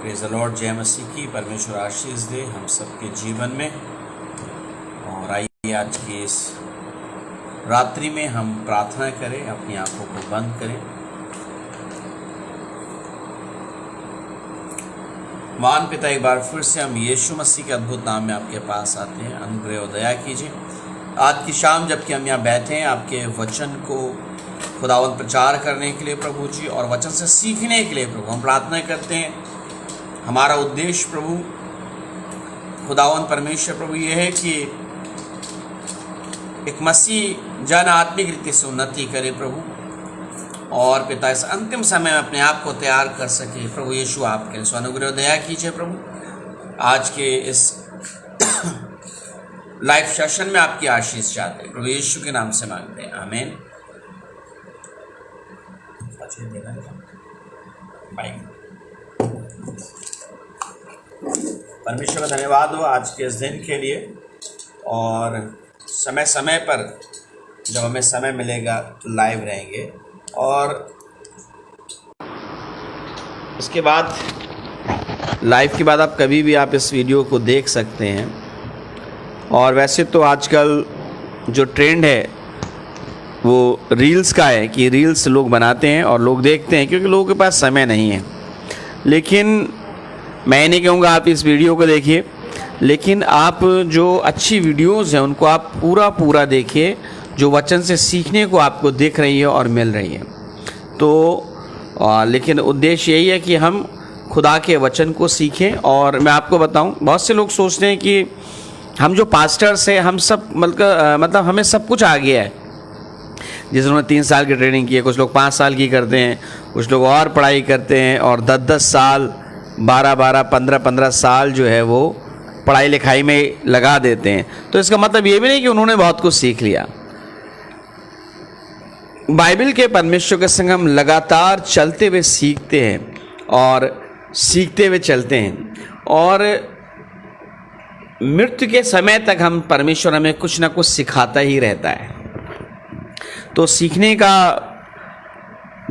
Praise the Lord. जय मसीह की। परमेश्वर आशीष दे हम सबके जीवन में। और आइए आज की इस रात्रि में हम प्रार्थना करें, अपनी आंखों को बंद करें। महान पिता, एक बार फिर से हम यीशु मसीह के अद्भुत नाम में आपके पास आते हैं। अनुग्रह और दया कीजिए आज की शाम जबकि हम यहाँ बैठे हैं आपके वचन को खुदावंद प्रचार करने के लिए प्रभु जी, और वचन से सीखने के लिए प्रभु हम प्रार्थना करते हैं। हमारा उद्देश्य प्रभु खुदावंद परमेश्वर प्रभु ये है कि एक मसीह जन आत्मिक रीति से उन्नति करे प्रभु, और पिता इस अंतिम समय में अपने आप को तैयार कर सके प्रभु यीशु आपके लिए। अनुग्रह दया कीजिए प्रभु। आज के इस लाइव सेशन में आपकी आशीष चाहते हैं प्रभु यीशु के नाम से मांगते हैं, आमीन। परमेश्वर का धन्यवाद हो आज के इस दिन के लिए, और समय समय पर जब हमें समय मिलेगा तो लाइव रहेंगे, और इसके बाद लाइव के बाद आप कभी भी आप इस वीडियो को देख सकते हैं। और वैसे तो आजकल जो ट्रेंड है वो रील्स का है कि रील्स लोग बनाते हैं और लोग देखते हैं क्योंकि लोगों के पास समय नहीं है। लेकिन मैं नहीं कहूँगा आप इस वीडियो को देखिए, लेकिन आप जो अच्छी वीडियोस हैं उनको आप पूरा देखिए, जो वचन से सीखने को आपको दिख रही है और मिल रही है। तो लेकिन उद्देश्य यही है कि हम खुदा के वचन को सीखें। और मैं आपको बताऊं, बहुत से लोग सोचते हैं कि हम जो पास्टर्स हैं हम सब मतलब हमें सब कुछ आ गया है। जिन्होंने 3 साल की ट्रेनिंग की है, कुछ लोग 5 साल की करते हैं, कुछ लोग और पढ़ाई करते हैं और 10-10 साल 12-12 15-15 साल जो है वो पढ़ाई लिखाई में लगा देते हैं। तो इसका मतलब ये भी नहीं कि उन्होंने बहुत कुछ सीख लिया। बाइबल के परमेश्वर के संग हम लगातार चलते हुए सीखते हैं और सीखते हुए चलते हैं, और मृत्यु के समय तक हम परमेश्वर हमें कुछ ना कुछ सिखाता ही रहता है। तो सीखने का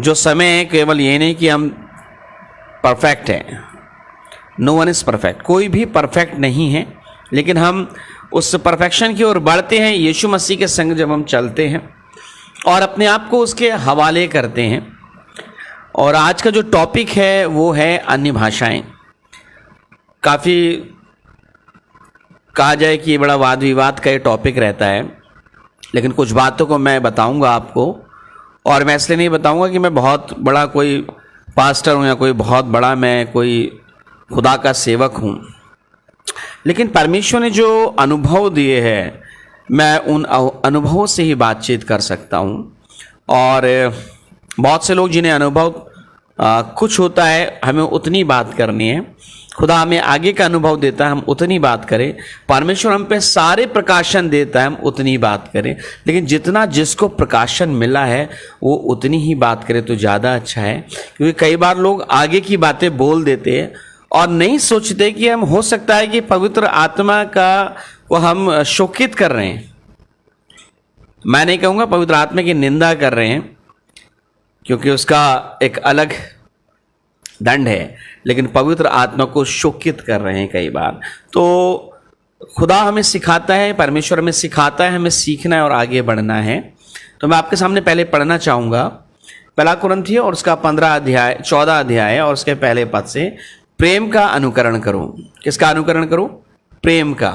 जो समय है केवल ये नहीं कि हम परफेक्ट हैं। नो वन इज़ परफेक्ट, कोई भी परफेक्ट नहीं है, लेकिन हम उस परफेक्शन की ओर बढ़ते हैं यीशु मसीह के संग जब हम चलते हैं और अपने आप को उसके हवाले करते हैं। और आज का जो टॉपिक है वो है अन्य भाषाएं। काफ़ी कहा जाए कि ये बड़ा वाद विवाद का ये टॉपिक रहता है, लेकिन कुछ बातों को मैं बताऊंगा आपको। और मैं इसलिए नहीं बताऊंगा कि मैं बहुत बड़ा कोई पास्टर हूं या कोई बहुत बड़ा मैं कोई खुदा का सेवक हूं, लेकिन परमेश्वर ने जो अनुभव दिए हैं मैं उन अनुभवों से ही बातचीत कर सकता हूं। और बहुत से लोग जिन्हें अनुभव कुछ होता है, हमें उतनी बात करनी है। खुदा हमें आगे का अनुभव देता है, हम उतनी बात करें। परमेश्वर हम पे सारे प्रकाशन देता है, हम उतनी बात करें। लेकिन जितना जिसको प्रकाशन मिला है वो उतनी ही बात करें तो ज़्यादा अच्छा है। क्योंकि कई बार लोग आगे की बातें बोल देते हैं और नहीं सोचते कि हम हो सकता है कि पवित्र आत्मा का वो हम शोकित कर रहे हैं। मैं नहीं कहूँगा पवित्र आत्मा की निंदा कर रहे हैं, क्योंकि उसका एक अलग दंड है, लेकिन पवित्र आत्मा को शोकित कर रहे हैं कई बार। तो खुदा हमें सिखाता है, परमेश्वर हमें सिखाता है, हमें सीखना है और आगे बढ़ना है। तो मैं आपके सामने पहले पढ़ना चाहूँगा पहला कुरिन्थियों और उसका 14 अध्याय और उसके पहले पद से, प्रेम का अनुकरण करो। किसका अनुकरण करो? प्रेम का।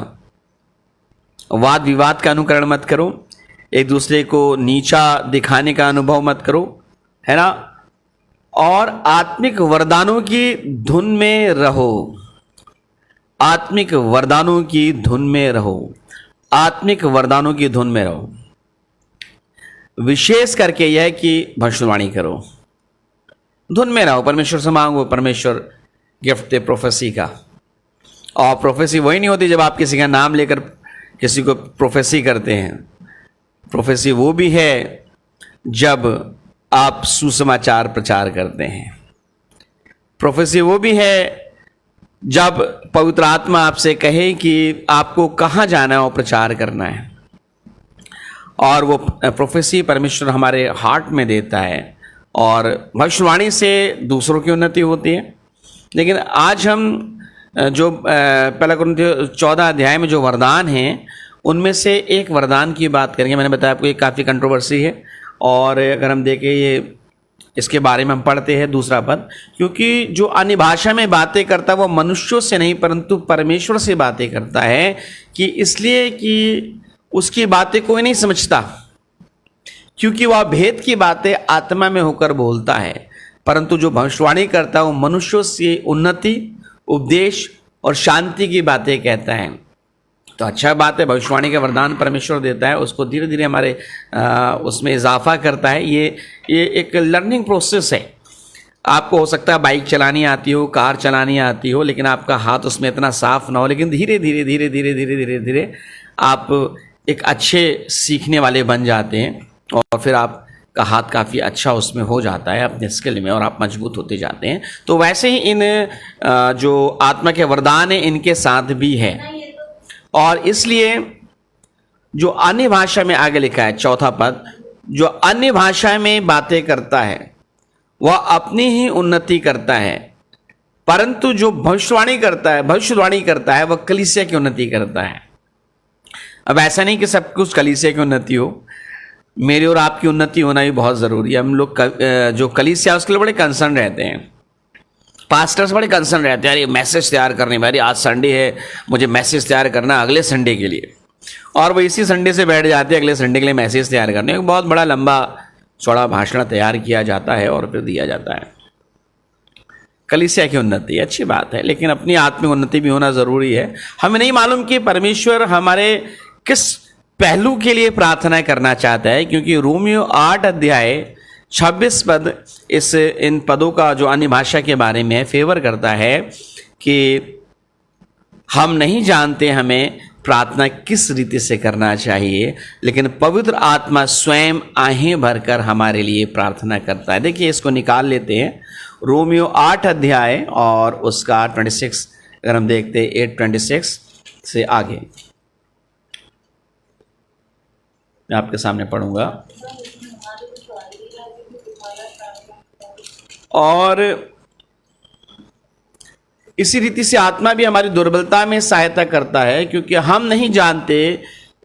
वाद विवाद का अनुकरण मत करो, एक दूसरे को नीचा दिखाने का अनुभव मत करो, है ना। और आत्मिक वरदानों की धुन में रहो। आत्मिक वरदानों की धुन में रहो। आत्मिक वरदानों की धुन में रहो। विशेष करके यह कि भविष्यवाणी करो। धुन में रहो, परमेश्वर से मांगो। परमेश्वर गिफ्ट दे प्रोफेसी का। और प्रोफेसी वही नहीं होती जब आप किसी का नाम लेकर किसी को प्रोफेसी करते हैं। प्रोफेसी वो भी है जब आप सुसमाचार प्रचार करते हैं। प्रोफेसी वो भी है जब पवित्र आत्मा आपसे कहे कि आपको कहाँ जाना है और प्रचार करना है। और वो प्रोफेसी परमेश्वर हमारे हार्ट में देता है, और भविष्यवाणी से दूसरों की उन्नति होती है, लेकिन आज हम जो पहला कुरिन्थियों 14 अध्याय में जो वरदान हैं उनमें से एक वरदान की बात करेंगे। मैंने बताया आपको ये काफ़ी कंट्रोवर्सी है, और अगर हम देखें ये इसके बारे में हम पढ़ते हैं दूसरा पद, क्योंकि जो अन्य भाषा में बातें करता है वो मनुष्यों से नहीं परंतु परमेश्वर से बातें करता है, कि इसलिए कि उसकी बातें कोई नहीं समझता, क्योंकि वह भेद की बातें आत्मा में होकर बोलता है, परंतु जो भविष्यवाणी करता है वो मनुष्यों से उन्नति, उपदेश और शांति की बातें कहता है। तो अच्छा बात है, भविष्यवाणी का वरदान परमेश्वर देता है, उसको धीरे धीरे हमारे उसमें इजाफा करता है। ये एक लर्निंग प्रोसेस है। आपको हो सकता है बाइक चलानी आती हो, कार चलानी आती हो, लेकिन आपका हाथ उसमें इतना साफ ना हो, लेकिन धीरे धीरे धीरे धीरे धीरे धीरे धीरे आप एक अच्छे सीखने वाले बन जाते हैं, और फिर आपका हाथ काफ़ी अच्छा उसमें हो जाता है अपने स्किल में, और आप मजबूत होते जाते हैं। तो वैसे ही इन जो आत्मा के वरदान हैं इनके साथ भी है, और इसलिए जो अन्य भाषा में आगे लिखा है चौथा पद, जो अन्य भाषा में बातें करता है वह अपनी ही उन्नति करता है, परंतु जो भविष्यवाणी करता है वह कलीसिया की उन्नति करता है। अब ऐसा नहीं कि सब कुछ कलीसिया की उन्नति हो, मेरी और आपकी उन्नति होना भी बहुत ज़रूरी है। हम लोग जो कलीसिया उसके लिए बड़े कंसर्न रहते हैं, पास्टर्स बड़े कंसर्न रहते हैं, यार ये मैसेज तैयार करने में, आज संडे है मुझे मैसेज तैयार करना अगले संडे के लिए, और वो इसी संडे से बैठ जाते हैं अगले संडे के लिए मैसेज तैयार करने। एक बहुत बड़ा लंबा चौड़ा भाषण तैयार किया जाता है और फिर दिया जाता है। कलीसिया की उन्नति अच्छी बात है, लेकिन अपनी आत्मिक उन्नति भी होना ज़रूरी है। हमें नहीं मालूम कि परमेश्वर हमारे किस पहलू के लिए प्रार्थना करना चाहता है, क्योंकि रोमियो 8 अध्याय 26 पद इन पदों का जो अन्य भाषा के बारे में फेवर करता है कि हम नहीं जानते हमें प्रार्थना किस रीति से करना चाहिए, लेकिन पवित्र आत्मा स्वयं आहें भरकर हमारे लिए प्रार्थना करता है। देखिए इसको निकाल लेते हैं, रोमियो 8 अध्याय और उसका 26 अगर हम देखते हैं 8:26 से आगे मैं आपके सामने पढ़ूंगा। और इसी रीति से आत्मा भी हमारी दुर्बलता में सहायता करता है, क्योंकि हम नहीं जानते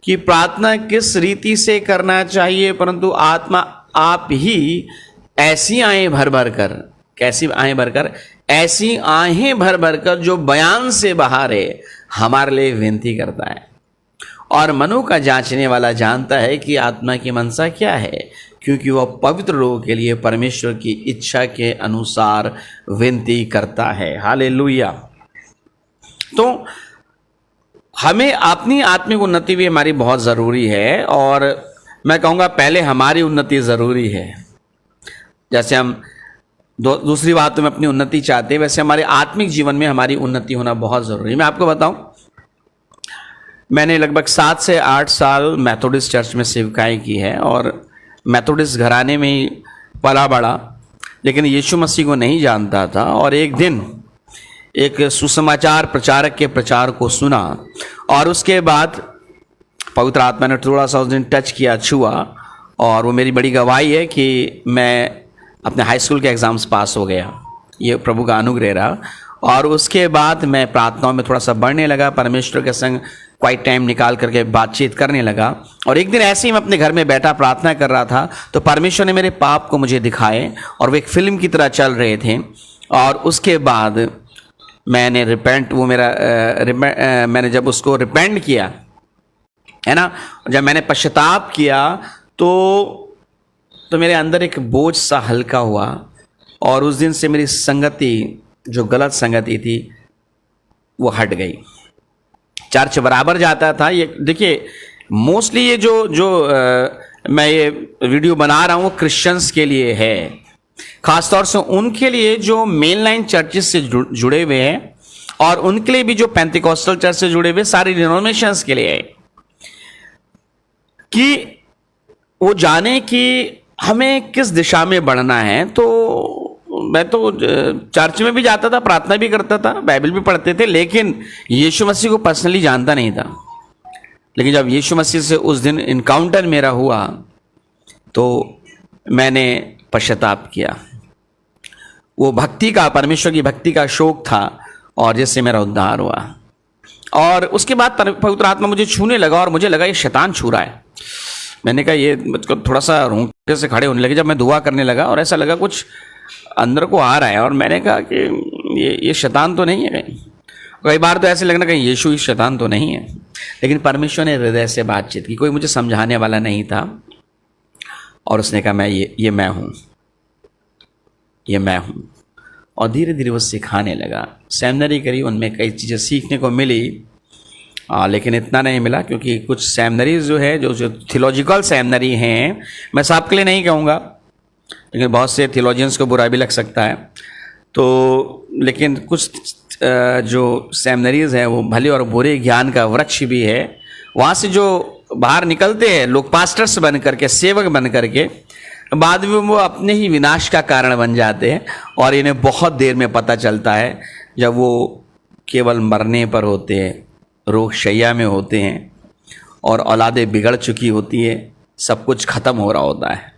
कि प्रार्थना किस रीति से करना चाहिए, परंतु आत्मा आप ही ऐसी आहें भर भर कर, कैसी आहें भरकर, ऐसी आहें भर भर कर जो बयान से बाहर है हमारे लिए विनती करता है। और मनो का जांचने वाला जानता है कि आत्मा की मनसा क्या है, क्योंकि वह पवित्र लोगों के लिए परमेश्वर की इच्छा के अनुसार विनती करता है। हालेलुया। तो हमें अपनी आत्मिक उन्नति भी हमारी बहुत ज़रूरी है, और मैं कहूँगा पहले हमारी उन्नति ज़रूरी है। जैसे हम दूसरी बात तो में अपनी उन्नति चाहते हैं, वैसे हमारे आत्मिक जीवन में हमारी उन्नति होना बहुत ज़रूरी है। मैं आपको बताऊं, मैंने लगभग 7 से 8 साल मैथोडिस्ट चर्च में सेवकाई की है, और मैथोडिस्ट घराने में ही पला बड़ा, लेकिन यीशु मसीह को नहीं जानता था। और एक दिन एक सुसमाचार प्रचारक के प्रचार को सुना, और उसके बाद पवित्र आत्मा ने थोड़ा सा उस दिन टच किया, छुआ, और वो मेरी बड़ी गवाही है कि मैं अपने हाई स्कूल के एग्ज़ाम्स पास हो गया। ये प्रभु का अनुग्रह रहा। और उसके बाद मैं प्रार्थनाओं में थोड़ा सा बढ़ने लगा, परमेश्वर के संग क्वाइट टाइम निकाल करके बातचीत करने लगा। और एक दिन ऐसे ही मैं अपने घर में बैठा प्रार्थना कर रहा था, तो परमेश्वर ने मेरे पाप को मुझे दिखाए, और वो एक फिल्म की तरह चल रहे थे। और उसके बाद मैंने मैंने जब उसको रिपेंट किया, है ना, जब मैंने पश्चाताप किया, तो मेरे अंदर एक बोझ सा हल्का हुआ, और उस दिन से मेरी संगति, जो गलत संगति थी, वो हट गई। चर्च बराबर जाता था। ये देखिए, मोस्टली ये जो मैं ये वीडियो बना रहा हूँ क्रिश्चियंस के लिए है, खासतौर से उनके लिए जो मेन लाइन चर्चेस से जुड़े हुए हैं, और उनके लिए भी जो पेंटिकॉस्टल चर्च से जुड़े हुए सारी डिनोमिनेशंस के लिए है, कि वो जाने कि हमें किस दिशा में बढ़ना है। तो मैं तो चर्च में भी जाता था, प्रार्थना भी करता था, बाइबल भी पढ़ते थे, लेकिन यीशु मसीह को पर्सनली जानता नहीं था। लेकिन जब यीशु मसीह से उस दिन इनकाउंटर मेरा हुआ, तो मैंने पश्चाताप किया, वो भक्ति का, परमेश्वर की भक्ति का शौक था, और जिससे मेरा उद्धार हुआ। और उसके बाद पवित्र आत्मा मुझे छूने लगा और मुझे लगा ये शैतान छू रहा है। मैंने कहा ये मुझको थोड़ा सा रोंगटे से खड़े होने लगे जब मैं दुआ करने लगा, और ऐसा लगा कुछ अंदर को आ रहा है। और मैंने कहा कि ये शैतान तो नहीं है कहीं। कई बार तो ऐसे लगना कहीं यीशु ही शैतान तो नहीं है। लेकिन परमेश्वर ने हृदय से बातचीत की, कोई मुझे समझाने वाला नहीं था, और उसने कहा मैं ये मैं हूँ, ये मैं हूँ। और धीरे धीरे वो सिखाने लगा। सेमिनरी करी, उनमें कई चीज़ें सीखने को मिली, लेकिन इतना नहीं मिला, क्योंकि कुछ सेमिनरीज जो है, जो थियोलॉजिकल सेमिनरी हैं, मैं सबके लिए नहीं कहूँगा, लेकिन बहुत से थियोलॉजियंस को बुरा भी लग सकता है, तो लेकिन कुछ जो सेमिनरीज हैं वो भले और बुरे ज्ञान का वृक्ष भी है। वहाँ से जो बाहर निकलते हैं लोग पास्टर्स बन करके, सेवक बन करके, बाद में वो अपने ही विनाश का कारण बन जाते हैं। और इन्हें बहुत देर में पता चलता है, जब वो केवल मरने पर होते हैं, रोग शैया में होते हैं, और औलादें बिगड़ चुकी होती है, सब कुछ खत्म हो रहा होता है,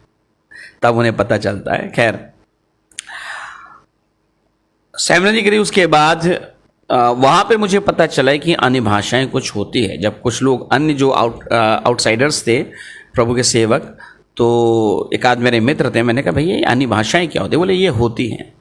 तब उन्हें पता चलता है। खैर, सेमिनरी करी, उसके बाद वहाँ पे मुझे पता चला कि अन्य भाषाएं कुछ होती है। जब कुछ लोग अन्य जो आउटसाइडर्स थे, प्रभु के सेवक, तो एक आध मेरे मित्र थे, मैंने कहा भैया ये अन्य भाषाएं क्या होती है? बोले ये होती हैं।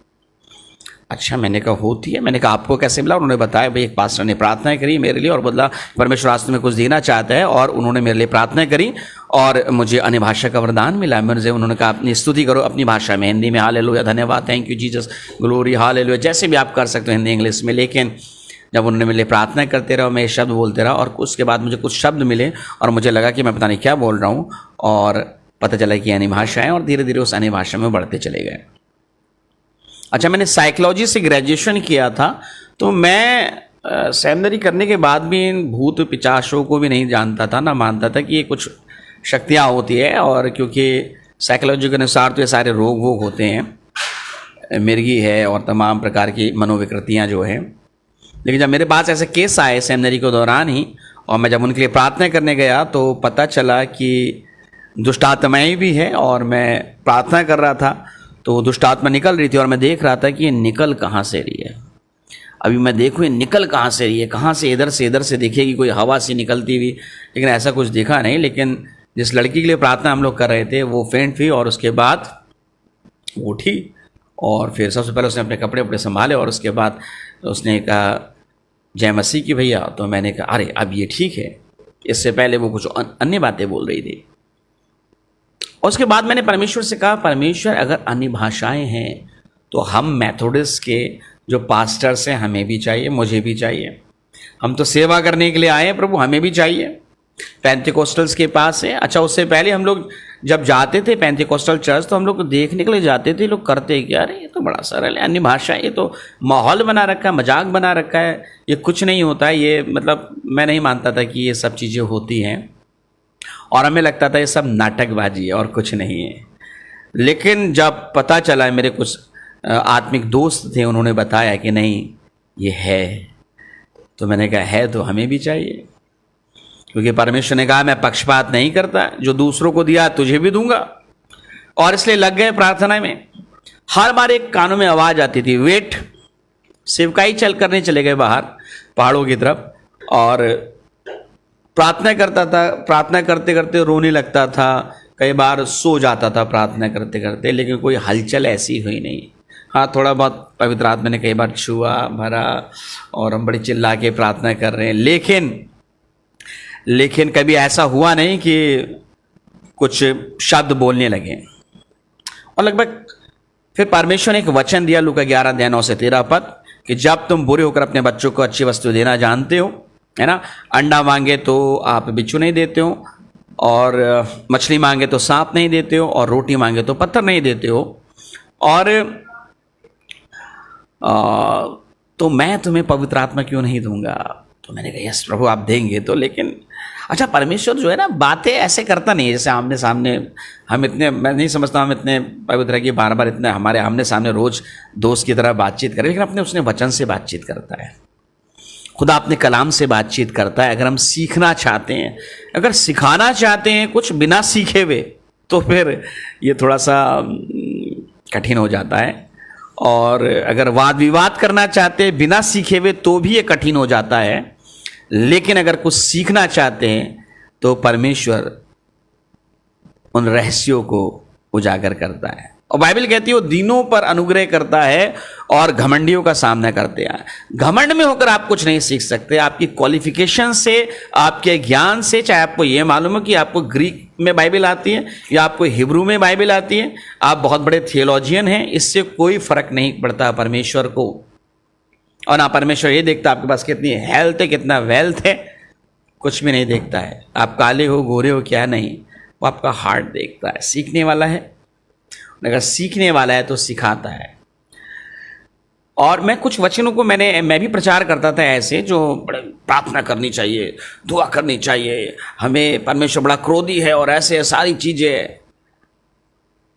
अच्छा, मैंने कहा होती है? मैंने कहा आपको कैसे मिला? उन्होंने बताया भाई एक पास्टर ने प्रार्थना करी मेरे लिए और बोला परमेश्वर वास्तव में कुछ देना चाहता है, और उन्होंने मेरे लिए प्रार्थना करी और मुझे अन्य भाषा का वरदान मिला। मुझे उन्होंने कहा अपनी स्तुति करो अपनी भाषा में, हिंदी में हालेलुया, धन्यवाद, thank you Jesus, glory, hallelujah, जैसे भी आप कर सकते हो हिंदी इंग्लिश में। लेकिन जब उन्होंने मेरे लिए प्रार्थना करते रहो, मैं ये शब्द बोलते रहा, और उसके बाद मुझे कुछ शब्द मिले और मुझे लगा कि मैं पता नहीं क्या बोल रहा हूँ, और पता चला कि अन्य भाषाएं, और धीरे धीरे उस अन्य भाषा में बढ़ते चले गए। अच्छा, मैंने साइकोलॉजी से ग्रेजुएशन किया था, तो मैं सेमिनरी करने के बाद भी इन भूत पिचाशों को भी नहीं जानता था, ना मानता था कि ये कुछ शक्तियाँ होती है। और क्योंकि साइकोलॉजी के अनुसार तो ये सारे रोग वोग होते हैं, मिर्गी है और तमाम प्रकार की मनोविकृतियाँ जो हैं। लेकिन जब मेरे पास ऐसे केस आए सेमिनरी के दौरान ही, और मैं जब उनके लिए प्रार्थना करने गया, तो पता चला कि दुष्ट आत्माएँ भी है, और मैं प्रार्थना कर रहा था तो दुष्ट आत्मा निकल रही थी, और मैं देख रहा था कि ये निकल कहाँ से रही है। अभी मैं देखूँ ये निकल कहाँ से रही है, कहाँ से इधर से दिखेगी, कोई हवा से निकलती हुई, लेकिन ऐसा कुछ दिखा नहीं। लेकिन जिस लड़की के लिए प्रार्थना हम लोग कर रहे थे वो फेंट हुई, और उसके बाद उठी, और फिर सबसे पहले उसने अपने कपड़े वपड़े संभाले, और उसके बाद उसने कहा जय मसीह की भैया। तो मैंने कहा अरे अब ये ठीक है, इससे पहले वो कुछ अन्य बातें बोल रही थी। और उसके बाद मैंने परमेश्वर से कहा, परमेश्वर अगर अन्य भाषाएं हैं तो हम मेथोडिस्ट के जो पास्टर्स हैं हमें भी चाहिए, मुझे भी चाहिए, हम तो सेवा करने के लिए आए हैं प्रभु, हमें भी चाहिए। पेंटिकोस्टल्स के पास है। अच्छा, उससे पहले हम लोग जब जाते थे पेंटिकोस्टल चर्च, तो हम लोग देखने के लिए जाते थे, लोग करते क्या, अरे ये तो बड़ा सरल है, अन्य भाषा, ये तो माहौल बना रखा है, मजाक बना रखा है, ये कुछ नहीं होता है। ये मतलब मैं नहीं मानता था कि ये सब चीज़ें होती हैं, और हमें लगता था ये सब नाटकबाजी है और कुछ नहीं है। लेकिन जब पता चला, मेरे कुछ आत्मिक दोस्त थे, उन्होंने बताया कि नहीं ये है, तो मैंने कहा है तो हमें भी चाहिए, क्योंकि परमेश्वर ने कहा मैं पक्षपात नहीं करता, जो दूसरों को दिया तुझे भी दूंगा। और इसलिए लग गए प्रार्थना में। हर बार एक कानों में आवाज़ आती थी, वेट। सेवकाई चल करने चले गए बाहर पहाड़ों की तरफ, और प्रार्थना करता था, प्रार्थना करते करते रोने लगता था, कई बार सो जाता था प्रार्थना करते करते, लेकिन कोई हलचल ऐसी हुई नहीं। हाँ, थोड़ा बहुत पवित्र आत्मा ने कई बार छुआ भरा, और हम बड़ी चिल्ला के प्रार्थना कर रहे हैं, लेकिन कभी ऐसा हुआ नहीं कि कुछ शब्द बोलने लगे। और लगभग फिर परमेश्वर ने एक वचन दिया, लूका 11:9-13 पद, कि जब तुम बुरे होकर अपने बच्चों को अच्छी वस्तु देना जानते हो, है ना, अंडा मांगे तो आप बिच्छू नहीं देते हो, और मछली मांगे तो सांप नहीं देते हो, और रोटी मांगे तो पत्थर नहीं देते हो, और तो मैं तुम्हें पवित्र आत्मा क्यों नहीं दूंगा? तो मैंने कहा यस प्रभु आप देंगे तो। लेकिन अच्छा, परमेश्वर जो है ना, बातें ऐसे करता नहीं है जैसे आमने सामने हम इतने, मैं नहीं समझता हम इतने पवित्र है कि बार बार इतने हमारे आमने सामने रोज दोस्त की तरह बातचीत करें, लेकिन अपने उसने वचन से बातचीत करता है, खुदा अपने कलाम से बातचीत करता है। अगर हम सीखना चाहते हैं, अगर सिखाना चाहते हैं कुछ बिना सीखे हुए, तो फिर ये थोड़ा सा कठिन हो जाता है। और अगर वाद विवाद करना चाहते हैं बिना सीखे हुए तो भी ये कठिन हो जाता है, लेकिन अगर कुछ सीखना चाहते हैं तो परमेश्वर उन रहस्यों को उजागर करता है। और बाइबल कहती है वो दीनों पर अनुग्रह करता है और घमंडियों का सामना करते हैं। घमंड में होकर आप कुछ नहीं सीख सकते। आपकी क्वालिफिकेशन से, आपके ज्ञान से, चाहे आपको ये मालूम हो कि आपको ग्रीक में बाइबल आती है या आपको हिब्रू में बाइबल आती है, आप बहुत बड़े थियोलॉजियन हैं, इससे कोई फर्क नहीं पड़ता परमेश्वर को। और ना परमेश्वर ये देखता आपके पास कितनी हेल्थ है, कितना वेल्थ है, कुछ भी नहीं देखता है। आप काले हो, गोरे हो, क्या नहीं, वो आपका हार्ट देखता है। सीखने वाला है, अगर सीखने वाला है तो सिखाता है। और मैं कुछ वचनों को मैं भी प्रचार करता था ऐसे, जो बड़े प्रार्थना करनी चाहिए, दुआ करनी चाहिए, हमें परमेश्वर बड़ा क्रोधी है और ऐसे सारी चीज़ें।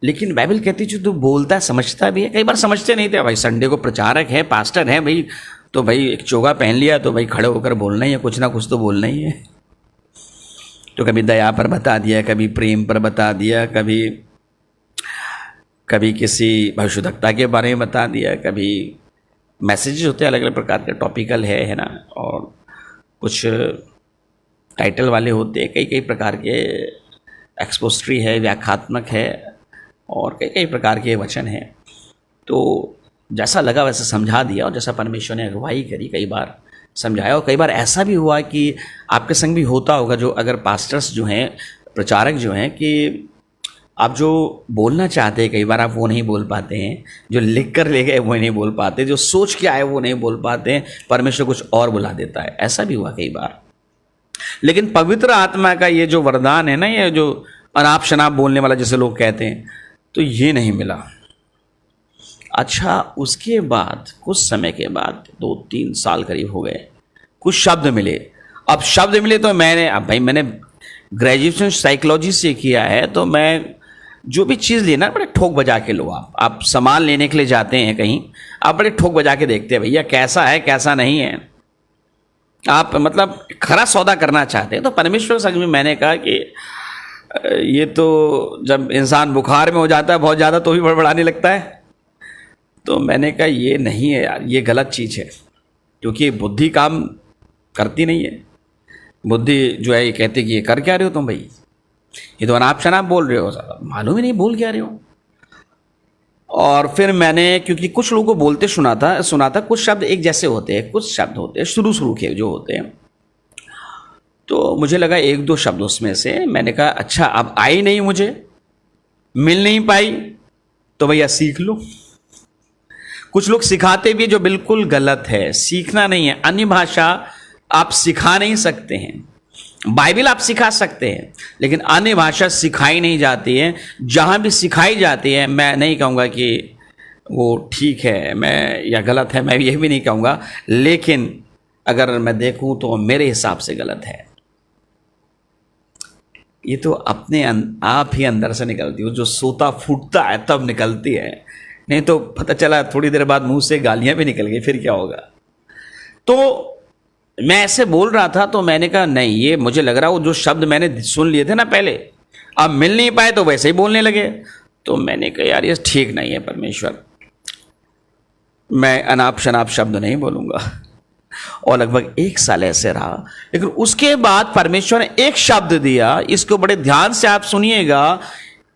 लेकिन बाइबल कहती जो तू बोलता है समझता भी है। कई बार समझते नहीं थे। भाई संडे को प्रचारक है, पास्टर है भाई, तो भाई एक चोगा पहन लिया तो भाई खड़े होकर बोलना ही है, कुछ ना कुछ तो बोलना ही है। तो कभी दया पर बता दिया, कभी प्रेम पर बता दिया, कभी किसी भविष्यवक्ता के बारे में बता दिया, कभी मैसेजेस होते हैं अलग अलग प्रकार के, टॉपिकल है ना, और कुछ टाइटल वाले होते हैं, कई कई प्रकार के, एक्सपोस्ट्री है, व्याख्यात्मक है, और कई कई प्रकार के वचन हैं। तो जैसा लगा वैसा समझा दिया, और जैसा परमेश्वर ने अगुवाई करी कई बार समझाया। और कई बार ऐसा भी हुआ कि आपके संग भी होता होगा, जो अगर पास्टर्स जो हैं, प्रचारक जो हैं, कि आप जो बोलना चाहते हैं कई बार आप वो नहीं बोल पाते हैं, जो लिख कर ले गए वो नहीं बोल पाते, जो सोच के आए वो नहीं बोल पाते हैं, परमेश्वर कुछ और बुला देता है। ऐसा भी हुआ कई बार। लेकिन पवित्र आत्मा का ये जो वरदान है ना, ये जो अनाप शनाप बोलने वाला जैसे लोग कहते हैं, तो ये नहीं मिला। अच्छा, उसके बाद कुछ समय के बाद 2-3 साल करीब हो गए, कुछ शब्द मिले। अब शब्द मिले तो मैंने ग्रेजुएशन साइकोलॉजी से किया है, तो मैं जो भी चीज़ लेना बड़े ठोक बजा के लो। आप सामान लेने के लिए जाते हैं कहीं, आप बड़े ठोक बजा के देखते हैं भैया कैसा है कैसा नहीं है। आप मतलब खरा सौदा करना चाहते हैं। तो परमेश्वर संग में मैंने कहा कि ये तो जब इंसान बुखार में हो जाता है बहुत ज़्यादा तो भी बड़बड़ाने लगता है। तो मैंने कहा ये नहीं है यार, ये गलत चीज़ है, क्योंकि बुद्धि काम करती नहीं है। बुद्धि जो है ये कहती कि ये कर क्या रहे हो तुम भाई, ये तो अनाप शनाप बोल रहे हो, मालूम ही नहीं बोल क्या रहे हो। और फिर मैंने, क्योंकि कुछ लोगों को बोलते सुना था कुछ शब्द एक जैसे होते हैं, कुछ शब्द होते हैं शुरू के जो होते हैं, तो मुझे लगा 1-2 शब्द उसमें से, मैंने कहा अच्छा अब आई नहीं, मुझे मिल नहीं पाई, तो भैया सीख लो। कुछ लोग सिखाते भी जो बिल्कुल गलत है, सीखना नहीं है। अन्य भाषा आप सिखा नहीं सकते हैं, बाइबल आप सिखा सकते हैं, लेकिन अन्य भाषा सिखाई नहीं जाती है। जहाँ भी सिखाई जाती है, मैं नहीं कहूँगा कि वो ठीक है मैं या गलत है, मैं ये भी नहीं कहूँगा, लेकिन अगर मैं देखूँ तो मेरे हिसाब से गलत है। ये तो अपने आप ही अंदर से निकलती है, जो सोता फूटता है तब निकलती है, नहीं तो पता चला थोड़ी देर बाद मुंह से गालियाँ भी निकल गई, फिर क्या होगा। तो मैं ऐसे बोल रहा था, तो मैंने कहा नहीं, ये मुझे लग रहा वो जो शब्द मैंने सुन लिए थे ना पहले, अब मिल नहीं पाए तो वैसे ही बोलने लगे। तो मैंने कहा यार ये ठीक नहीं है परमेश्वर, मैं अनाप शनाप शब्द नहीं बोलूँगा। और लगभग 1 साल ऐसे रहा। लेकिन उसके बाद परमेश्वर ने एक शब्द दिया, इसको बड़े ध्यान से आप सुनिएगा,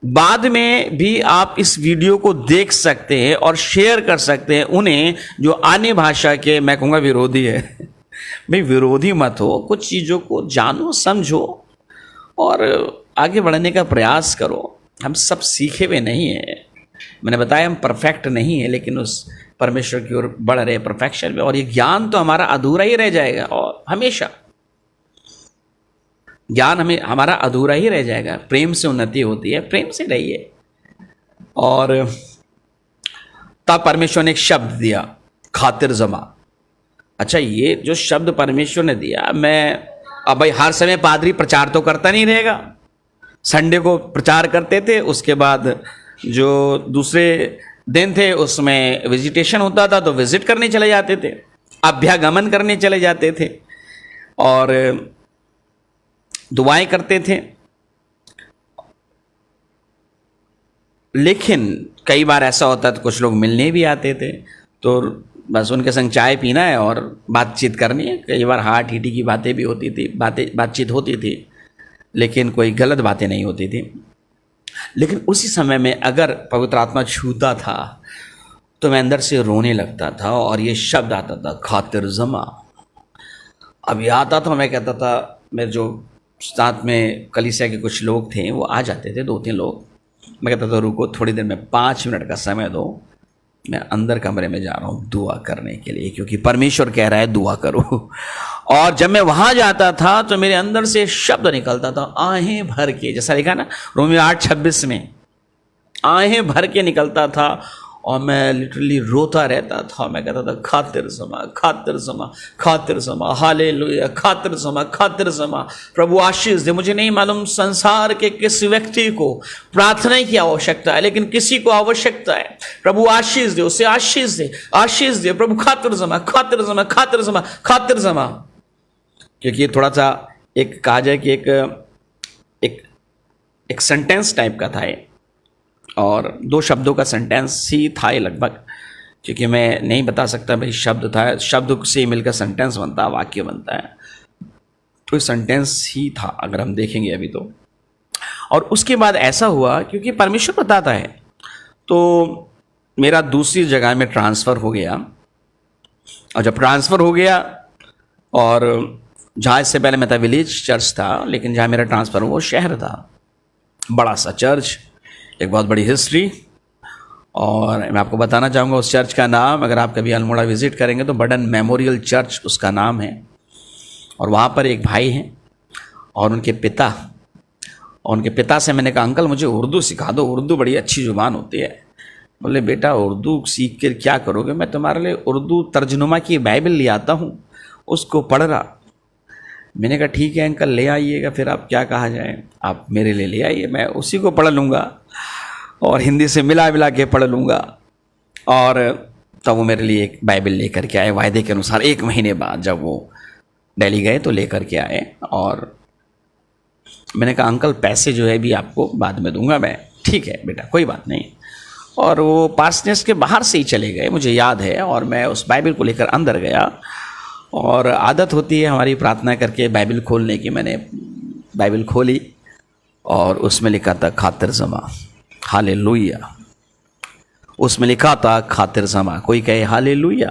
बाद में भी आप इस वीडियो को देख सकते हैं और शेयर कर सकते हैं उन्हें जो अन्य भाषा के, मैं कहूँगा विरोधी है। भाई विरोधी मत हो, कुछ चीज़ों को जानो समझो और आगे बढ़ने का प्रयास करो। हम सब सीखे हुए नहीं हैं, मैंने बताया हम परफेक्ट नहीं है, लेकिन उस परमेश्वर की ओर बढ़ रहे परफेक्शन में। और ये ज्ञान तो हमारा अधूरा ही रह जाएगा, और हमेशा ज्ञान हमारा अधूरा ही रह जाएगा। प्रेम से उन्नति होती है, प्रेम से रहिए। और तब परमेश्वर ने एक शब्द दिया, खातिर जमा। अच्छा, ये जो शब्द परमेश्वर ने दिया, मैं अब भाई हर समय पादरी प्रचार तो करता नहीं रहेगा। संडे को प्रचार करते थे, उसके बाद जो दूसरे दिन थे उसमें विजिटेशन होता था तो विजिट करने चले जाते थे, अभ्यागमन करने चले जाते थे और दुआएं करते थे। लेकिन कई बार ऐसा होता तो कुछ लोग मिलने भी आते थे, तो बस उनके संग चाय पीना है और बातचीत करनी है। कई बार हाथ हीटी की बातें भी होती थी, बातचीत होती थी, लेकिन कोई गलत बातें नहीं होती थी। लेकिन उसी समय में अगर पवित्र आत्मा छूता था तो मैं अंदर से रोने लगता था और ये शब्द आता था, खातिर जमा। अब ये आता था, मैं कहता था, मेरे जो साथ में कलीसिया के कुछ लोग थे वो आ जाते थे, 2-3 लोग। मैं कहता था रुको थोड़ी देर में, 5 मिनट का समय दो, मैं अंदर कमरे में जा रहा हूँ दुआ करने के लिए, क्योंकि परमेश्वर कह रहा है दुआ करो। और जब मैं वहाँ जाता था तो मेरे अंदर से शब्द निकलता था, आहें भर के, जैसा लिखा ना रोमियो 8:26 में, आहें भर के निकलता था और मैं लिटरली रोता रहता था। मैं कहता था खातिर समा, खातिर समा, खातिर समा, हालेलुया, खातिर समा, खातिर समा। प्रभु आशीष दे। मुझे नहीं मालूम संसार के किस व्यक्ति को प्रार्थना की आवश्यकता है, लेकिन किसी को आवश्यकता है। प्रभु आशीष दे, उसे आशीष दे, आशीष दे। प्रभु खातिर समा, खातिर समा, खातिर समा, खातिर समा। क्योंकि थोड़ा सा एक कहा जाए कि एक सेंटेंस टाइप का था ये, और 2 शब्दों का सेंटेंस ही था ये लगभग, क्योंकि मैं नहीं बता सकता भाई शब्द था, शब्द से मिलकर सेंटेंस बनता है, वाक्य बनता है, तो सेंटेंस ही था अगर हम देखेंगे अभी तो। और उसके बाद ऐसा हुआ, क्योंकि परमेश्वर बताता है, तो मेरा दूसरी जगह में ट्रांसफ़र हो गया। और जब ट्रांसफ़र हो गया, और जहाँ इससे पहले मैं था विलेज चर्च था, लेकिन जहाँ मेरा ट्रांसफ़र हुआ वो शहर था, बड़ा सा चर्च, एक बहुत बड़ी हिस्ट्री। और मैं आपको बताना चाहूँगा उस चर्च का नाम, अगर आप कभी अल्मोड़ा विज़िट करेंगे तो बर्डन मेमोरियल चर्च उसका नाम है। और वहाँ पर एक भाई हैं और उनके पिता से मैंने कहा अंकल मुझे उर्दू सिखा दो, उर्दू बड़ी अच्छी ज़ुबान होती है। बोले बेटा उर्दू सीख कर क्या करोगे? मैं तुम्हारे लिए उर्दू तर्जुमा की बाइबल ले आता हूँ, उसको पढ़ रहा। मैंने कहा ठीक है अंकल ले आइएगा, फिर आप क्या कहा जाए, आप मेरे लिए ले आइए, मैं उसी को पढ़ लूँगा और हिंदी से मिला के पढ़ लूँगा। और तब वो मेरे लिए एक बाइबल लेकर के आए, वायदे के अनुसार 1 महीने बाद जब वो दिल्ली गए तो लेकर के आए। और मैंने कहा अंकल पैसे जो है भी आपको बाद में दूंगा मैं। ठीक है बेटा कोई बात नहीं। और वो पार्सनेस के बाहर से ही चले गए, मुझे याद है। और मैं उस बाइबल को लेकर अंदर गया, और आदत होती है हमारी प्रार्थना करके बाइबल खोलने की। मैंने बाइबल खोली और उसमें लिखा था खातिर जमा, हालेलुया। उसमें लिखा था खातिर जमा। कोई कहे हालेलुया,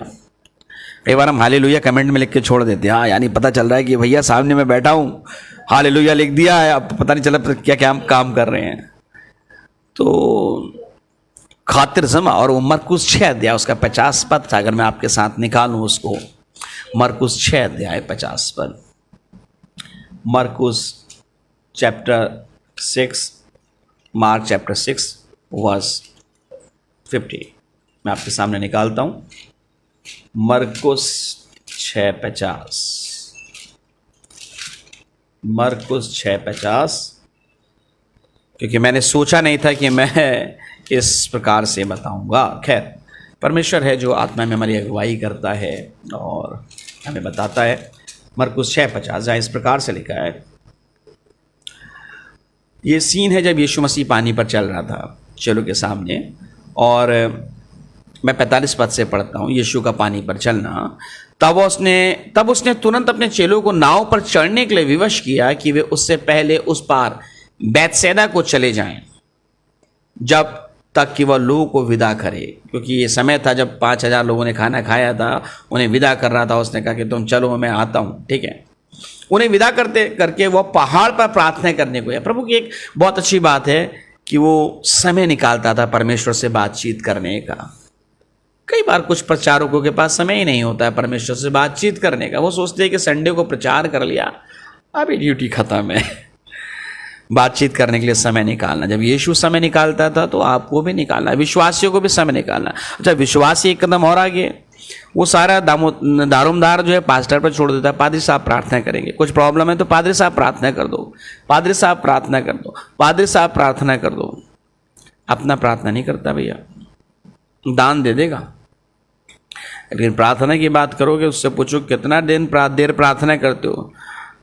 कई बार हम हालेलुया कमेंट में लिख के छोड़ देते हैं। हाँ यानी पता चल रहा है कि भैया सामने मैं बैठा हूँ, हालेलुया लिख दिया है, अब पता नहीं चला क्या क्या हम काम कर रहे हैं। तो खातिर जमा, और वो मरकुस 6 अध्याय उसका 50 पद था। अगर मैं आपके साथ निकालूं उसको, मरकुस 6 अध्याय 50 पद, मरकुस चैप्टर 6, मार्क चैप्टर 6 वर्स 50। मैं आपके सामने निकालता हूं, मरकुस 6:50, मरकुस 6:50। क्योंकि मैंने सोचा नहीं था कि मैं इस प्रकार से बताऊंगा। खैर परमेश्वर है जो आत्मा में हमारी अगुवाई करता है और हमें बताता है। मरकुस 6:50 जहाँ इस प्रकार से लिखा है, ये सीन है जब यीशु मसीह पानी पर चल रहा था चेलों के सामने। और मैं 45 पद से पढ़ता हूँ, यीशु का पानी पर चलना। तब उसने तुरंत अपने चेलों को नाव पर चढ़ने के लिए विवश किया कि वे उससे पहले उस पार बैतसैदा को चले जाएं, जब तक कि वह लोगों को विदा करे। क्योंकि ये समय था जब 5000 लोगों ने खाना खाया था, उन्हें विदा कर रहा था। उसने कहा कि तुम चलो मैं आता हूँ, ठीक है। उन्हें विदा करते करके वह पहाड़ पर प्रार्थना करने को गया। प्रभु की एक बहुत अच्छी बात है कि वो समय निकालता था परमेश्वर से बातचीत करने का। कई बार कुछ प्रचारकों के पास समय ही नहीं होता है परमेश्वर से बातचीत करने का। वो सोचते हैं कि संडे को प्रचार कर लिया, अभी ड्यूटी खत्म है। बातचीत करने के लिए समय निकालना, जब यीशु समय निकालता था तो आपको भी निकालना, विश्वासियों को भी समय निकालना। अच्छा विश्वासी एक कदम और आगे, वो सारा दारोमदार जो है पास्टर पर छोड़ देता है। पादरी साहब प्रार्थना करेंगे, कुछ प्रॉब्लम है तो पादरी साहब प्रार्थना कर दो, पादरी साहब प्रार्थना कर दो, पादरी साहब प्रार्थना कर दो। अपना प्रार्थना नहीं करता भैया, दान दे देगा, लेकिन प्रार्थना की बात करोगे उससे पूछो कितना देर प्रार्थना करते हो,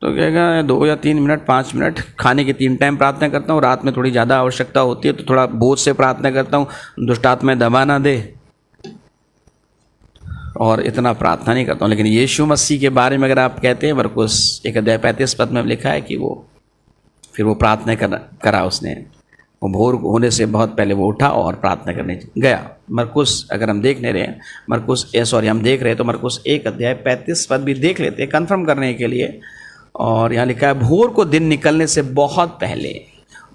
तो कहेगा 2 या 3 मिनट 5 मिनट, खाने के 3 टाइम प्रार्थना करता हूँ, रात में थोड़ी ज़्यादा आवश्यकता होती है तो थोड़ा बोझ से प्रार्थना करता हूँ, दुष्ट आत्माएं दबा ना दे, और इतना प्रार्थना नहीं करता हूँ। लेकिन यीशु मसीह के बारे में अगर आप कहते हैं, मरकुस 1:35 में लिखा है कि वो फिर वो प्रार्थना करा उसने, वो भोर होने से बहुत पहले वो उठा और प्रार्थना करने गया। मरकुस अगर हम देख नहीं रहे हैं, हम देख रहे हैं तो मरकुस 1:35 भी देख लेते हैं कंफर्म करने के लिए। और यहाँ लिखा है, भोर को दिन निकलने से बहुत पहले,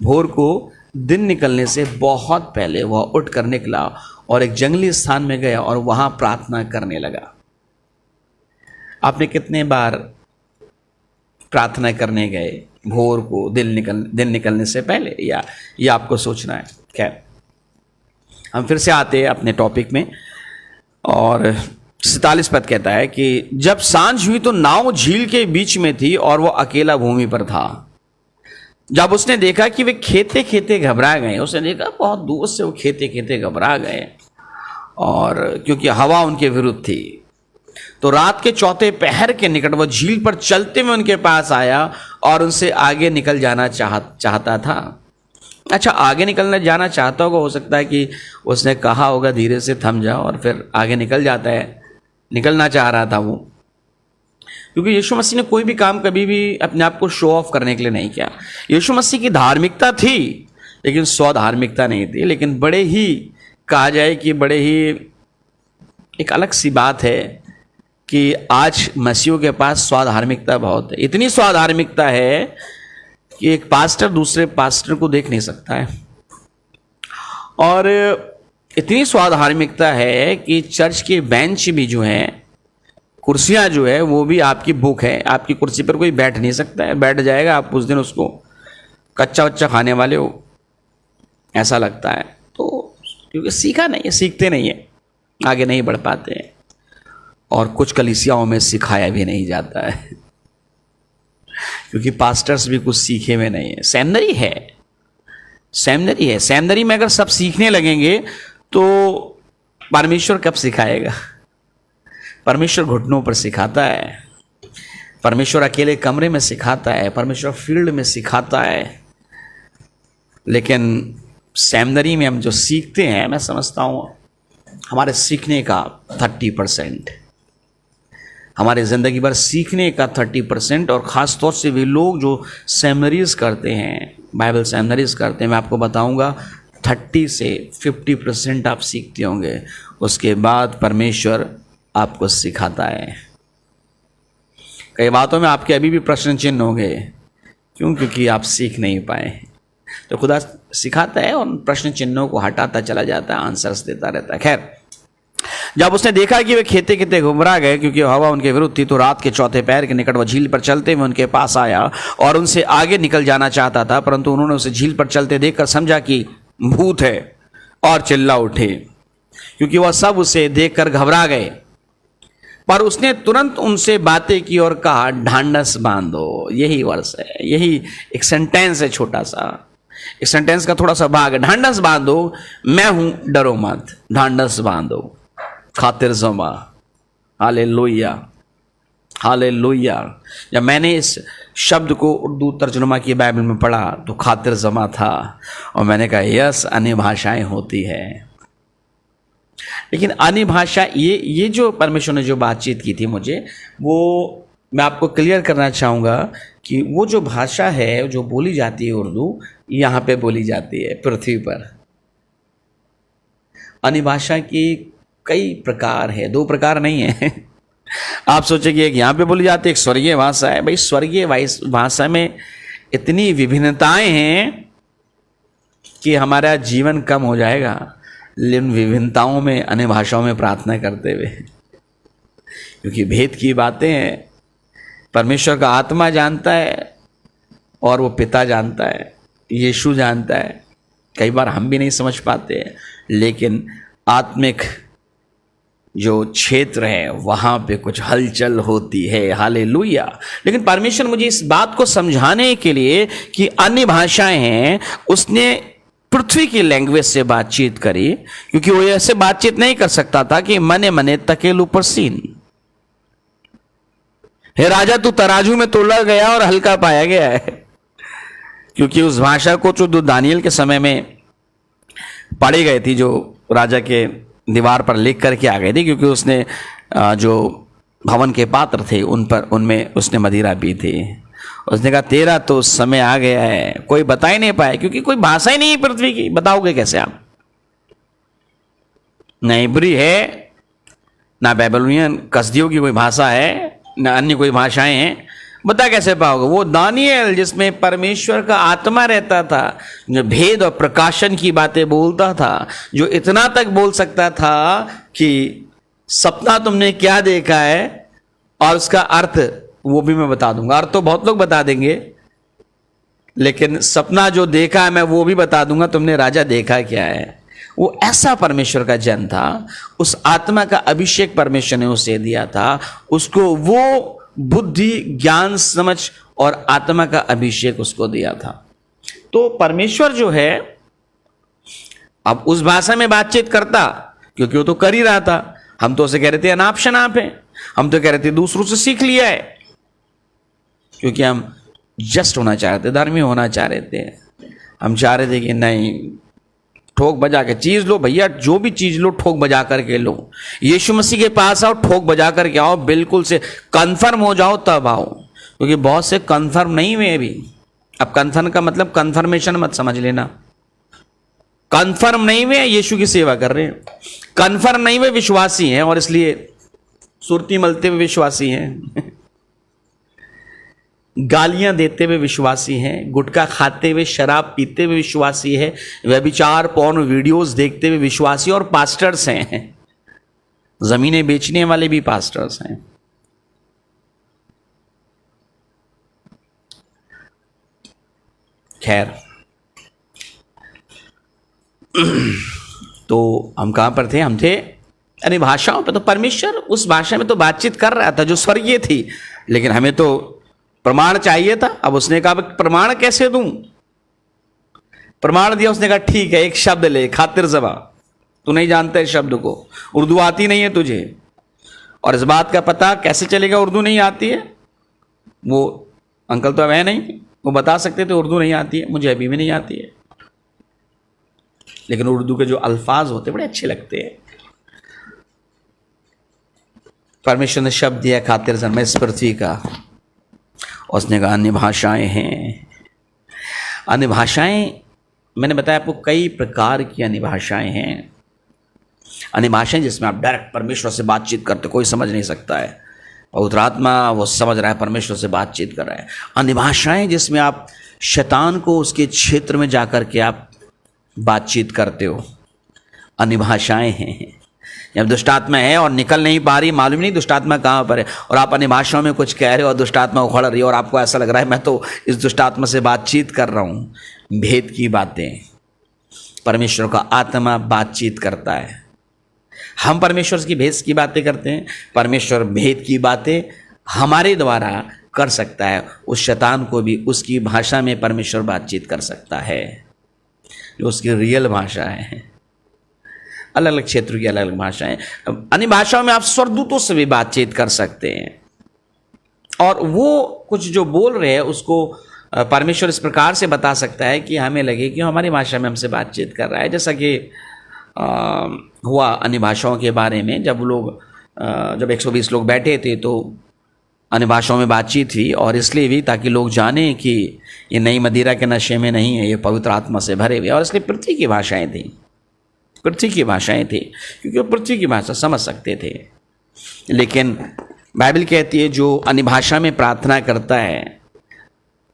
भोर को दिन निकलने से बहुत पहले वह उठ कर निकला और एक जंगली स्थान में गया और वहाँ प्रार्थना करने लगा। आपने कितने बार प्रार्थना करने गए भोर को दिन निकलने से पहले, या ये आपको सोचना है। खैर, हम फिर से आते हैं अपने टॉपिक में, और 47 पद कहता है कि जब सांझ हुई तो नाव झील के बीच में थी और वो अकेला भूमि पर था। जब उसने देखा कि वे खेते खेते घबरा गए, उसने देखा बहुत दूर से वो खेते खेते घबरा गए, और क्योंकि हवा उनके विरुद्ध थी, तो रात के चौथे पहर के निकट वो झील पर चलते हुए उनके पास आया और उनसे आगे निकल जाना चाहता था। अच्छा, आगे निकलना जाना चाहता होगा, हो सकता है कि उसने कहा होगा धीरे से थम जाओ, और फिर आगे निकल जाता है, निकलना चाह रहा था वो। क्योंकि यीशु मसीह ने कोई भी काम कभी भी अपने आप को शो ऑफ करने के लिए नहीं किया। यीशु मसीह की धार्मिकता थी, लेकिन स्वधार्मिकता नहीं थी। लेकिन बड़े ही कहा जाए कि बड़े ही एक अलग सी बात है कि आज मसीहों के पास स्वधार्मिकता बहुत है। इतनी स्वधार्मिकता है कि एक पास्टर दूसरे पास्टर को देख नहीं सकता है, और इतनी स्वधार्मिकता है कि चर्च के बेंच भी जो हैं, कुर्सियां जो है, वो भी आपकी बुक है। आपकी कुर्सी पर कोई बैठ नहीं सकता है, बैठ जाएगा आप उस दिन उसको कच्चा वच्चा खाने वाले हो ऐसा लगता है। तो क्योंकि सीखा नहीं है, सीखते नहीं है, आगे नहीं बढ़ पाते हैं, और कुछ कलीसियाओं में सिखाया भी नहीं जाता है क्योंकि पास्टर्स भी कुछ सीखे हुए नहीं है। सेमिनरी है, सेमिनरी है, सेमिनरी में अगर सब सीखने लगेंगे तो परमेश्वर कब सिखाएगा? परमेश्वर घुटनों पर सिखाता है, परमेश्वर अकेले कमरे में सिखाता है, परमेश्वर फील्ड में सिखाता है। लेकिन सेमिनरी में हम जो सीखते हैं, मैं समझता हूँ हमारे सीखने का 30%, हमारे ज़िंदगी भर सीखने का 30%, और ख़ास तौर से वे लोग जो सेमिनरीज करते हैं, बाइबल सेमिनरीज करते हैं, मैं आपको बताऊंगा 30 से 50% आप सीखते होंगे। उसके बाद परमेश्वर आपको सिखाता है। कई बातों में आपके अभी भी प्रश्न चिन्ह होंगे, क्यों? क्योंकि आप सीख नहीं पाए। तो खुदा सिखाता है और प्रश्न चिन्हों को हटाता चला जाता है, आंसर्स देता रहता है। खैर, जब उसने देखा कि वे खेते खेते घुमरा गए क्योंकि हवा उनके विरुद्ध थी, तो रात के चौथे पैर के निकट वह झील पर चलते हुए उनके पास आया और उनसे आगे निकल जाना चाहता था, परंतु उन्होंने उसे झील पर चलते देखकर समझा कि भूत है और चिल्ला उठे, क्योंकि वह सब उसे देखकर घबरा गए। पर उसने तुरंत उनसे बातें की और कहा, ढांढस बांधो। यही वर्ष है, यही एक सेंटेंस है, छोटा सा इस सेंटेंस का थोड़ा सा भाग है। ढांढस बांधो, मैं हूं, डरो मत। ढांढस बांधो, खातिर जमा। Hallelujah, hallelujah. जब मैंने इस शब्द को उर्दू तर्जुमा की बाइबल में पढ़ा तो खातिर जमा था, और मैंने कहा यस, अन्य भाषाएं होती है। लेकिन अन्य भाषा, ये जो परमेश्वर ने जो बातचीत की थी मुझे, वो मैं आपको क्लियर करना चाहूँगा कि वो जो भाषा है जो बोली जाती है उर्दू, यहाँ पे बोली जाती है पृथ्वी पर। अन्य भाषा की कई प्रकार है, 2 प्रकार नहीं है। आप सोचे कि एक यहाँ पे बोली जाती है, एक स्वर्गीय भाषा है। भाई, स्वर्गीय भाषा में इतनी विभिन्नताएं हैं कि हमारा जीवन कम हो जाएगा लेकिन विभिन्नताओं में, अन्य भाषाओं में प्रार्थना करते हुए, क्योंकि भेद की बातें हैं। परमेश्वर का आत्मा जानता है और वो पिता जानता है, यीशु जानता है। कई बार हम भी नहीं समझ पाते हैं, लेकिन आत्मिक जो क्षेत्र है वहाँ पे कुछ हलचल होती है। हालेलुया। लेकिन परमेश्वर मुझे इस बात को समझाने के लिए कि अन्य भाषाएं हैं, उसने पृथ्वी की लैंग्वेज से बातचीत करी, क्योंकि वो ऐसे बातचीत नहीं कर सकता था कि मने मने तकेलू पर सीन। हे राजा तू तराजू में तोला गया और हल्का पाया गया है। क्योंकि उस भाषा को जो दानियल के समय में पढ़ी गई थी, जो राजा के दीवार पर लिख करके आ गई थी, क्योंकि उसने जो भवन के पात्र थे उनमें उसने मदिरा पी थी। उसने कहा तेरा तो समय आ गया है। कोई बता ही नहीं पाया, क्योंकि कोई भाषा ही नहीं है पृथ्वी की, बताओगे कैसे आप? न इब्री है, ना बेबीलोनियन कसदियों की कोई भाषा है, ना अन्य कोई भाषाएं हैं, बता कैसे पाओगे? वो दानियल जिसमें परमेश्वर का आत्मा रहता था, जो भेद और प्रकाशन की बातें बोलता था, जो इतना तक बोल सकता था कि सपना तुमने क्या देखा है और उसका अर्थ वो भी मैं बता दूंगा। अर्थ तो बहुत लोग बता देंगे, लेकिन सपना जो देखा है मैं वो भी बता दूंगा, तुमने राजा देखा क्या है। वो ऐसा परमेश्वर का जन था, उस आत्मा का अभिषेक परमेश्वर ने उसे दिया था, उसको वो बुद्धि, ज्ञान, समझ और आत्मा का अभिषेक उसको दिया था। तो परमेश्वर जो है अब उस भाषा में बातचीत करता, क्योंकि वो तो कर ही रहा था। हम तो उसे कह रहे थे अनाप शनाप है, हम तो कह रहे थे दूसरों से सीख लिया है, क्योंकि हम जस्ट होना चाह रहे थे, धर्मी होना चाह रहे थे। हम चाह रहे थे कि नहीं, ठोक बजा के चीज लो भैया, जो भी चीज लो ठोक बजा करके लो। यीशु मसीह के पास आओ, ठोक बजा करके आओ, बिल्कुल से कंफर्म हो जाओ तब आओ। क्योंकि बहुत से कंफर्म नहीं हुए अभी। अब कंफर्म का मतलब कंफर्मेशन मत समझ लेना। कंफर्म नहीं हुए यीशु की सेवा कर रहे हैं, कंफर्म नहीं हुए विश्वासी हैं, और इसलिए सुरती मलते हुए विश्वासी हैं, गालियां देते हुए विश्वासी हैं, गुटखा खाते हुए, शराब पीते हुए विश्वासी है, व्यभिचार पॉर्न वीडियोस देखते हुए विश्वासी और पास्टर्स हैं। जमीनें बेचने वाले भी पास्टर्स हैं। खैर, तो हम कहां पर थे? हम थे अरे भाषाओं पे। तो परमेश्वर उस भाषा में तो बातचीत कर रहा था जो स्वर्गीय थी, लेकिन हमें तो प्रमाण चाहिए था। अब उसने कहा प्रमाण कैसे दूं? प्रमाण दिया, उसने कहा ठीक है, एक शब्द ले, खातिर ज़बा। तू नहीं जानता है शब्द को, उर्दू आती नहीं है तुझे, और इस बात का पता कैसे चलेगा उर्दू नहीं आती है? वो अंकल तो अब है नहीं, वो बता सकते थे उर्दू नहीं आती है, मुझे अभी भी नहीं आती है, लेकिन उर्दू के जो अल्फाज होते बड़े अच्छे लगते हैं। परमेश्वर ने शब्द दिया खातिर ज़बा इस पृथ्वी का, उसने कहा अन्य भाषाएं हैं। अन्य भाषाएं, मैंने बताया आपको कई प्रकार की अन्य भाषाएं हैं। अन्य भाषाएं जिसमें आप डायरेक्ट परमेश्वर से बातचीत करते, कोई समझ नहीं सकता है, पवित्र आत्मा वो समझ रहा है, परमेश्वर से बातचीत कर रहा है। अन्य भाषाएं जिसमें आप शैतान को उसके क्षेत्र में जाकर के आप बातचीत करते हो, अन्य भाषाएं हैं। जब दुष्ट आत्मा है और निकल नहीं पा रही, मालूम नहीं दुष्ट आत्मा कहाँ पर है, और आप अन्य भाषाओं में कुछ कह रहे हो और दुष्ट आत्मा उखड़ रही है, और आपको ऐसा लग रहा है मैं तो इस दुष्ट आत्मा से बातचीत कर रहा हूँ। भेद की बातें, परमेश्वर का आत्मा बातचीत करता है। हम परमेश्वर की भेद की बातें करते हैं, परमेश्वर भेद की बातें हमारे द्वारा कर सकता है। उस शैतान को भी उसकी भाषा में परमेश्वर बातचीत कर सकता है, जो उसकी रियल भाषा है। अलग अलग क्षेत्र की अलग अलग भाषाएं। अन्य भाषाओं में आप स्वर्गदूतों से भी बातचीत कर सकते हैं, और वो कुछ जो बोल रहे हैं उसको परमेश्वर इस प्रकार से बता सकता है कि हमें लगे कि हमारी भाषा में हमसे बातचीत कर रहा है। जैसा कि हुआ अन्य भाषाओं के बारे में, जब 120 लोग बैठे थे तो अन्य भाषाओं में बातचीत हुई, और इसलिए भी ताकि लोग जाने कि ये नई मदिरा के नशे में नहीं है, ये पवित्र आत्मा से भरे हुए। और इसलिए पृथ्वी की भाषाएं थी, पृथ्वी की भाषाएं थी, क्योंकि वो पृथ्वी की भाषा समझ सकते थे। लेकिन बाइबल कहती है जो अन्य भाषा में प्रार्थना करता है,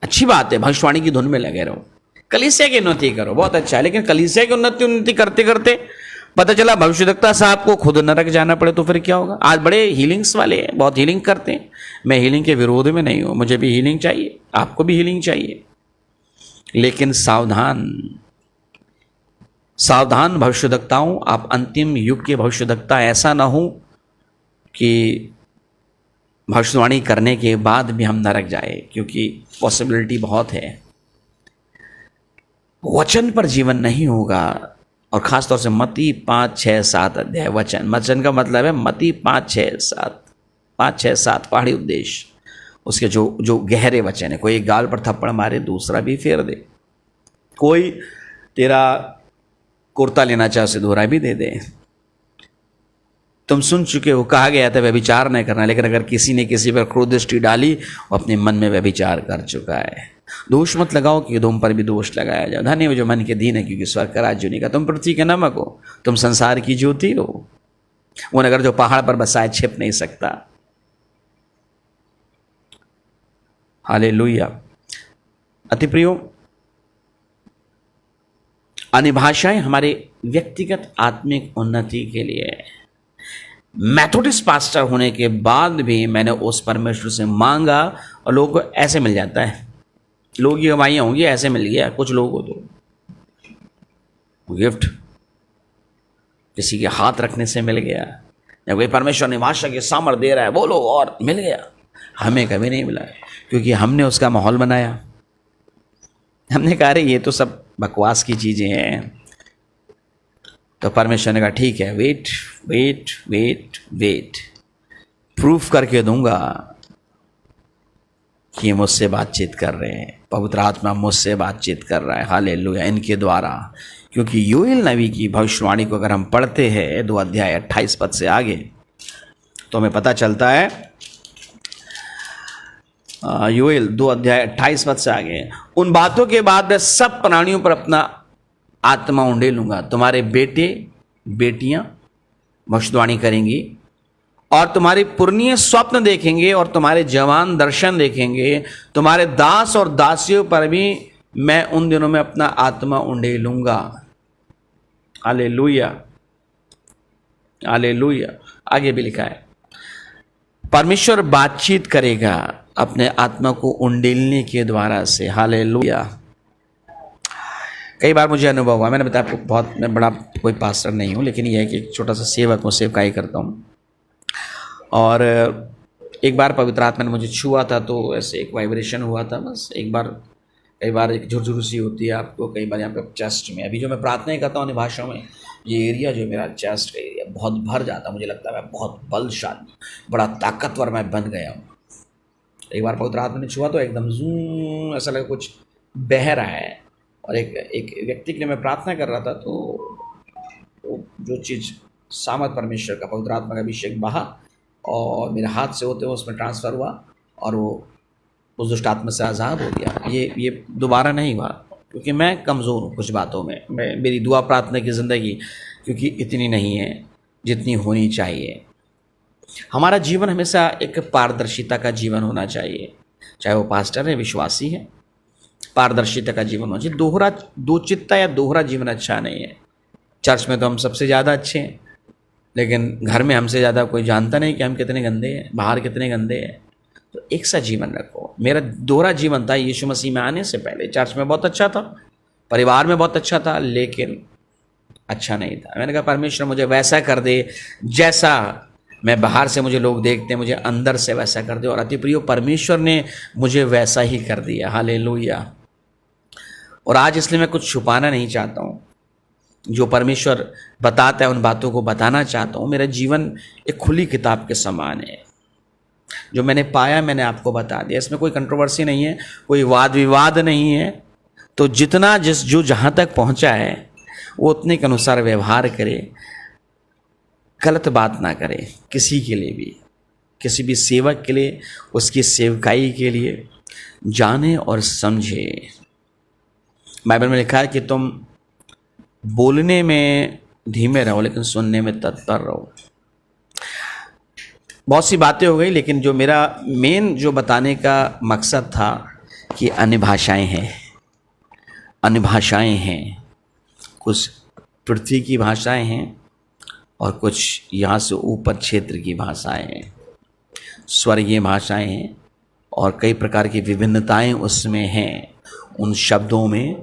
अच्छी बात है, भविष्यवाणी की धुन में लगे रहो, कलीसिया की उन्नति करो, बहुत अच्छा है। लेकिन कलीसिया की उन्नति करते करते पता चला भविष्यद्वक्ता साहब को खुद नरक जाना पड़े तो फिर क्या होगा? आज बड़े हीलिंग्स वाले हैं, बहुत हीलिंग करते हैं। मैं हीलिंग के विरोध में नहीं हूँ, मुझे भी हीलिंग चाहिए, आपको भी हीलिंग चाहिए, लेकिन सावधान सावधान भविष्यद्वक्ताओं, आप अंतिम युग के भविष्यद्वक्ता ऐसा ना हो कि भविष्यवाणी करने के बाद भी हम नरक जाए, क्योंकि पॉसिबिलिटी बहुत है। वचन पर जीवन नहीं होगा, और खासतौर से मत्ती 5, 6, 7 अध्याय। वचन का मतलब है मत्ती 5, 6, 7 पहाड़ी उपदेश। उसके जो जो गहरे वचन है। कोई एक गाल पर थप्पड़ मारे दूसरा भी फेर दे, कोई तेरा कुर्ता लेना चाहे उसे दोहरा भी दे दे। तुम सुन चुके हो, कहा गया था व्यभिचार नहीं करना, लेकिन अगर किसी ने किसी पर क्रोध दृष्टि डाली वो अपने मन में व्यभिचार कर चुका है। दोष मत लगाओ कि तुम पर भी दोष लगाया जाए। धन्य हो जो मन के दीन है, क्योंकि स्वर्ग का राज्य उन्हीं का। तुम पृथ्वी के नमक हो, तुम संसार की ज्योति हो। वो नगर जो पहाड़ पर बसाए छिप नहीं सकता। हालेलुया। अति प्रियो, अन्य भाषाएं हमारे व्यक्तिगत आत्मिक उन्नति के लिए है। मैथोडिस्ट पास्टर होने के बाद भी मैंने उस परमेश्वर से मांगा और लोगों को ऐसे मिल जाता है। लोगों की गवाहियाँ होंगी ऐसे मिल गया कुछ लोगों को, तो गिफ्ट किसी के हाथ रखने से मिल गया, या कोई परमेश्वर निवास के सामर्थ्य दे रहा है बोलो और मिल गया। हमें कभी नहीं मिला, क्योंकि हमने उसका माहौल बनाया। हमने कहा अरे ये तो सब बकवास की चीज़ें हैं। तो परमेश्वर ने कहा ठीक है, wait wait wait wait, proof करके दूंगा कि मुझसे बातचीत कर रहे हैं। पवित्र आत्मा मुझसे बातचीत कर रहा है, हालेलुया, इनके द्वारा। क्योंकि योएल नबी की भविष्यवाणी को अगर हम पढ़ते हैं 2 अध्याय 28 पद से आगे, तो हमें पता चलता है, योएल 2 अध्याय 28 पद से आगे, उन बातों के बाद मैं सब प्राणियों पर अपना आत्मा उंडेलूंगा। तुम्हारे बेटे बेटियां भविष्यवाणी करेंगी, और तुम्हारे पुरनिये स्वप्न देखेंगे, और तुम्हारे जवान दर्शन देखेंगे। तुम्हारे दास और दासियों पर भी मैं उन दिनों में अपना आत्मा उंडेलूंगा। Hallelujah, hallelujah. आगे भी लिखा है परमेश्वर बातचीत करेगा अपने आत्मा को उंडेलने के द्वारा से। हालेलुया। कई बार मुझे अनुभव हुआ, मैंने बताया आपको, बहुत मैं बड़ा कोई पास्टर नहीं हूँ, लेकिन यह है कि एक छोटा सा सेवक हूँ, सेवकाई करता हूँ। और एक बार पवित्र आत्मा ने मुझे छुआ था, तो ऐसे एक वाइब्रेशन हुआ था बस एक बार। कई बार एक झुरझुर सी होती है आपको, कई बार यहाँ पे चेस्ट में। अभी जो मैं प्रार्थनाएं करता हूँ भाषाओं में, ये एरिया जो मेरा चेस्ट का एरिया बहुत भर जाता है। मुझे लगता है मैं बहुत बलशाली, बड़ा ताकतवर मैं बन गया हूँ। एक बार पवित्र आत्मा ने छुआ तो एकदम जूम, ऐसा लगा कुछ बह रहा है। और एक व्यक्ति के लिए मैं प्रार्थना कर रहा था, तो जो चीज़ सामर्थ परमेश्वर का, पवित्र आत्मा का अभिषेक बहा और मेरे हाथ से होते हुए उसमें ट्रांसफ़र हुआ, और वो उस दुष्ट आत्मा से आज़ाद हो गया। ये दोबारा नहीं हुआ, क्योंकि मैं कमज़ोर हूँ कुछ बातों में। मेरी दुआ प्रार्थना की ज़िंदगी क्योंकि इतनी नहीं है जितनी होनी चाहिए। हमारा जीवन हमेशा एक पारदर्शिता का जीवन होना चाहिए, चाहे वो पास्टर है, विश्वासी है। पारदर्शिता का जीवन होना चाहिए। दो चित्ता या दोहरा जीवन अच्छा नहीं है। चर्च में तो हम सबसे ज़्यादा अच्छे हैं, लेकिन घर में हमसे ज़्यादा कोई जानता नहीं कि हम कितने गंदे हैं, बाहर कितने गंदे हैं। तो एक सा जीवन रखो। मेरा दोहरा जीवन था यीशु मसीह में आने से पहले। चर्च में बहुत अच्छा था, परिवार में बहुत अच्छा था, लेकिन अच्छा नहीं था। मैंने कहा परमेश्वर मुझे वैसा कर दे जैसा मैं बाहर से मुझे लोग देखते हैं, मुझे अंदर से वैसा कर दे। और अति प्रियो, परमेश्वर ने मुझे वैसा ही कर दिया। हालेलुया। और आज इसलिए मैं कुछ छुपाना नहीं चाहता हूँ, जो परमेश्वर बताता है उन बातों को बताना चाहता हूँ। मेरा जीवन एक खुली किताब के समान है। जो मैंने पाया मैंने आपको बता दिया। इसमें कोई कंट्रोवर्सी नहीं है, कोई वाद विवाद नहीं है। तो जितना जो जहाँ तक पहुँचा है वो उतने के अनुसार व्यवहार करे, गलत बात ना करे किसी के लिए भी, किसी भी सेवक के लिए, उसकी सेवकाई के लिए जाने और समझे। बाइबल में लिखा है कि तुम बोलने में धीमे रहो लेकिन सुनने में तत्पर रहो। बहुत सी बातें हो गई, लेकिन जो मेरा मेन जो बताने का मकसद था कि अन्य भाषाएं हैं, अन्य भाषाएं हैं। कुछ पृथ्वी की भाषाएं हैं और कुछ यहाँ से ऊपर क्षेत्र की भाषाएं हैं, स्वर्गीय भाषाएं हैं, और कई प्रकार की विभिन्नताएं उसमें हैं उन शब्दों में।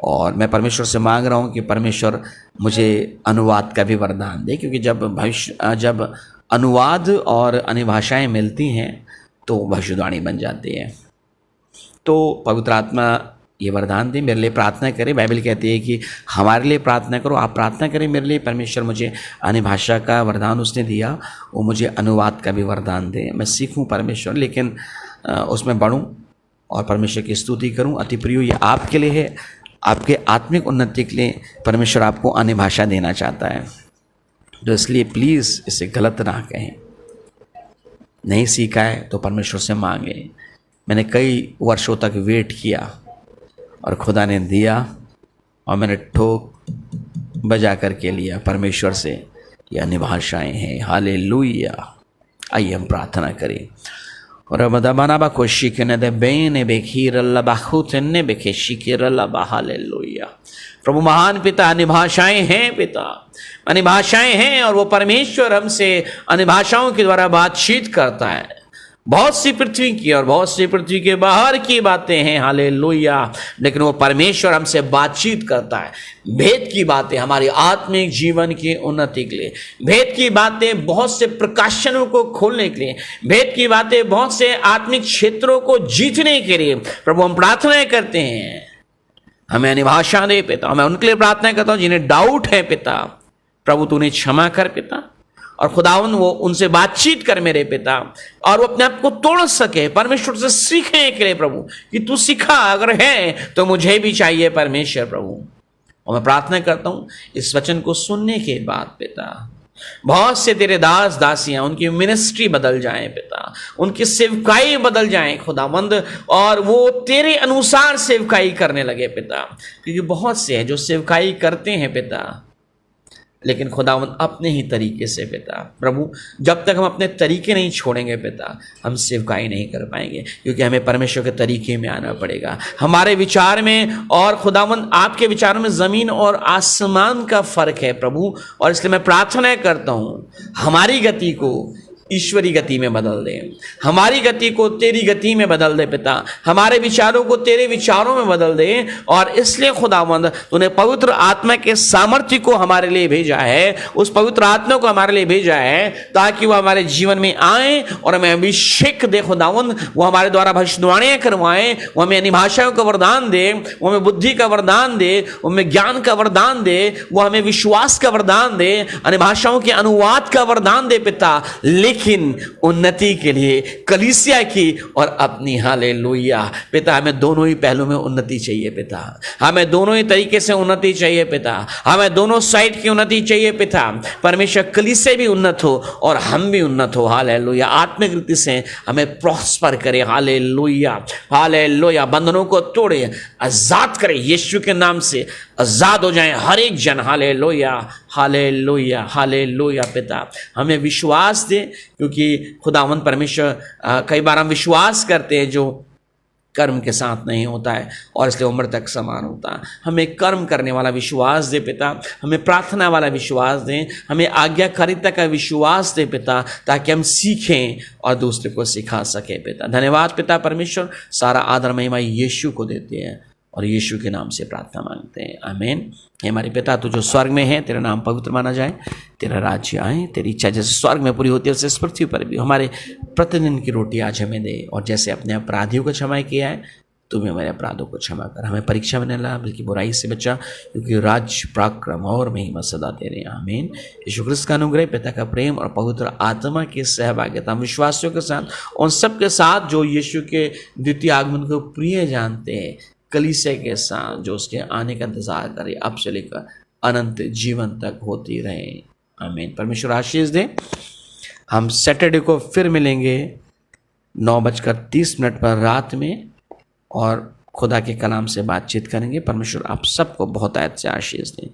और मैं परमेश्वर से मांग रहा हूँ कि परमेश्वर मुझे अनुवाद का भी वरदान दे, क्योंकि जब अनुवाद और अन्य भाषाएं मिलती हैं तो भविष्यवाणी बन जाती है। तो पवित्र आत्मा ये वरदान दे, मेरे लिए प्रार्थना करें। बाइबल कहती है कि हमारे लिए प्रार्थना करो, आप प्रार्थना करें मेरे लिए। परमेश्वर मुझे अन्य भाषा का वरदान उसने दिया, वो मुझे अनुवाद का भी वरदान दे। मैं सीखूं परमेश्वर, लेकिन उसमें बढ़ूं और परमेश्वर की स्तुति करूं। अति प्रियो, ये आपके लिए है, आपके आत्मिक उन्नति के लिए परमेश्वर आपको अन्य भाषा देना चाहता है। तो इसलिए प्लीज़ इसे गलत ना कहें। नहीं सीखा है तो परमेश्वर से मांगे। मैंने कई वर्षों तक वेट किया और खुदा ने दिया और मैंने ठोक बजा करके लिया परमेश्वर से। ये अन्य भाषाएँ हैं। हालेलुया। आइए हम प्रार्थना करें। और मदाबानाबा को शिकने दे बेने बेखीर अल्लाह बाखुतने बेखे शिकिर अल्लाह हालेलुया। प्रभु महान पिता, अन्य भाषाएँ हैं पिता, अन्य भाषाएँ हैं और वो परमेश्वर हमसे अन्य भाषाओं के द्वारा बातचीत करता है। बहुत सी पृथ्वी की और बहुत सी पृथ्वी के बाहर की बातें हैं, हालेलुया, लेकिन वो परमेश्वर हमसे बातचीत करता है। भेद की बातें हमारी आत्मिक जीवन की उन्नति के लिए, भेद की बातें बहुत से प्रकाशनों को खोलने के लिए, भेद की बातें बहुत से आत्मिक क्षेत्रों को जीतने के लिए प्रभु हम प्रार्थनाएं करते हैं। हमें अन्य भाषा दे पिता। मैं उनके लिए प्रार्थना करता हूँ जिन्हें डाउट है पिता, प्रभु तूने क्षमा कर पिता, और खुदावन वो उनसे बातचीत कर मेरे पिता, और वो अपने आप को तोड़ सके परमेश्वर से सीखने के लिए प्रभु, कि तू सिखा अगर है तो मुझे भी चाहिए परमेश्वर प्रभु। और मैं प्रार्थना करता हूँ इस वचन को सुनने के बाद पिता, बहुत से तेरे दास दासियां, उनकी मिनिस्ट्री बदल जाए पिता, उनकी सेवकाई बदल जाए खुदावंद, और वो तेरे अनुसार सेवकाई करने लगे पिता। क्योंकि बहुत से हैं जो सेवकाई करते हैं पिता, लेकिन खुदावंद अपने ही तरीके से पिता प्रभु, जब तक हम अपने तरीके नहीं छोड़ेंगे पिता, हम सेवकाई नहीं कर पाएंगे। क्योंकि हमें परमेश्वर के तरीके में आना पड़ेगा, हमारे विचार में और खुदावंद आपके विचारों में ज़मीन और आसमान का फर्क है प्रभु। और इसलिए मैं प्रार्थना करता हूँ हमारी गति को ईश्वरी गति में बदल दे, हमारी गति को तेरी गति में बदल दे पिता, हमारे विचारों को तेरे विचारों में बदल दे। और इसलिए खुदावंद तूने पवित्र आत्मा के सामर्थ्य को हमारे लिए भेजा है, उस पवित्र आत्मा को हमारे लिए भेजा है ताकि वो हमारे जीवन में आए और हमें अभिषेक दे खुदावंद। वो हमारे द्वारा भविष्यवाणियां करवाएं, वो हमें अन्य भाषाओं का वरदान दे, वो हमें बुद्धि का वरदान दे, वो हमें ज्ञान का वरदान दे, वो हमें विश्वास का वरदान दे, अन्य भाषाओं के अनुवाद का वरदान दे पिता, लेकिन उन्नति के लिए कलीसिया की और अपनी। हालेलुया पिता, हमें दोनों ही पहलू में उन्नति चाहिए पिता, हमें दोनों ही तरीके से उन्नति चाहिए पिता, हमें दोनों साइड की उन्नति चाहिए पिता। परमेश्वर कलीसिया भी उन्नत हो और हम भी उन्नत हो। हालेलुया, आत्मिक रीति से हमें प्रॉस्पर करे। हालेलुया, हालेलुया, बंधनों को तोड़े, आजाद करे, यीशु के नाम से आजाद हो जाए हर एक जन। हालेलुया, हालेलुया, हालेलुया पिता, हमें विश्वास दे, क्योंकि खुदावंद परमेश्वर कई बार हम विश्वास करते हैं जो कर्म के साथ नहीं होता है और इसलिए उम्र तक समान होता है। हमें कर्म करने वाला विश्वास दे पिता, हमें प्रार्थना वाला विश्वास दें, हमें आज्ञाकारिता का विश्वास दे पिता, ताकि हम सीखें और दूसरे को सिखा सके पिता। धन्यवाद पिता परमेश्वर, सारा आदर महिमा यीशु को देते हैं और यीशु के नाम से प्रार्थना मांगते हैं, आमीन। हे हमारे पिता, तू जो स्वर्ग में है, तेरा नाम पवित्र माना जाए, तेरा राज्य आए, तेरी इच्छा जैसे स्वर्ग में पूरी होती है वैसे इस पृथ्वी पर भी। हमारे प्रतिदिन की रोटी आज हमें दे, और जैसे अपने अपराधियों को क्षमा किया है, तू भी हमारे अपराधों को क्षमा कर। हमें परीक्षा में न ला, बल्कि बुराई से बचा, क्योंकि राज्य, पराक्रम और महिमा सदा तेरे, आमीन। यीशु ख्रिस्त का अनुग्रह, पिता का प्रेम और पवित्र आत्मा की सहभागिता विश्वासियों के साथ उन सब के साथ जो यीशु के द्वितीय आगमन को प्रिय जानते हैं, कलीसिया के साथ जो उसके आने का इंतजार करे, अब से लेकर अनंत जीवन तक होती रहे, आमीन। परमेश्वर आशीष दे। हम सैटरडे को फिर मिलेंगे 9:30 पर रात में, और खुदा के कलाम से बातचीत करेंगे। परमेश्वर आप सबको बहुत आयत से आशीष दें।